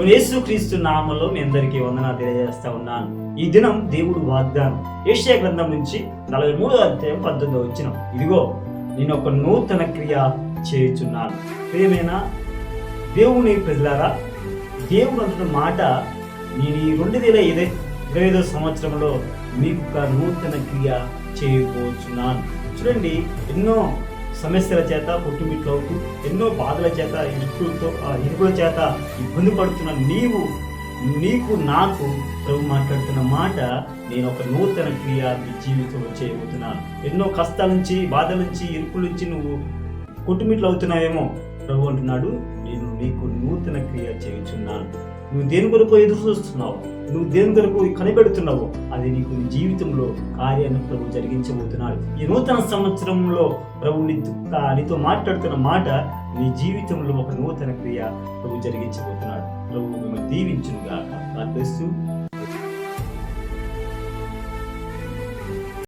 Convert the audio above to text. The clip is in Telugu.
ప్రభు యేసుక్రీస్తు నామములో మీ అందరికీ వందనాలు తెలియజేస్తా ఉన్నాను. ఈ దినం దేవుడు వాగ్దానం యెషయా గ్రంథం నుంచి 43వ అధ్యాయం 18వ వచనం, ఇదిగో నేను ఒక నూతన క్రియ చేయుచున్నాను. ప్రియమైన దేవుని ప్రజలారా, దేవుడు అంటున్న మాట, నేను ఈ 2025 సంవత్సరంలో మీకు ఒక నూతన క్రియ చేయబోచున్నాను. చూడండి, ఎన్నో సమస్యల చేత పుట్టుమిట్లవుతూ, ఎన్నో బాధల చేత, ఇరుకుల చేత ఇబ్బంది పడుతున్న నీకు నాకు ప్రభు మాట్లాడుతున్న మాట, నేను ఒక నూతన క్రియ నీ జీవితంలో చేయబోతున్నాను. ఎన్నో కష్టాల నుంచి, బాధల నుంచి, ఇరుకుల నుంచి నువ్వు పుట్టుమిట్లు అవుతున్నావేమో. ప్రభు అంటున్నాడు, నేను నీకు నూతన క్రియ చేయుచున్నాను. నువ్వు దేని కొరకు ఎదురు చూస్తున్నావు, నువ్వు దేని కొరకు కనిపెడుతున్నావు, అది నీకు నీ జీవితంలో కార్యాన్ని ప్రభు జరిగించబోతున్నాడు. ఈ నూతన సంవత్సరంలో ప్రభు నీతో మాట్లాడుతున్న మాట, నీ జీవితంలో ఒక నూతన క్రియ ప్రభు జరిగించబోతున్నాడు. ప్రభు మిమ్మల్ని దీవించును గాక. God bless you.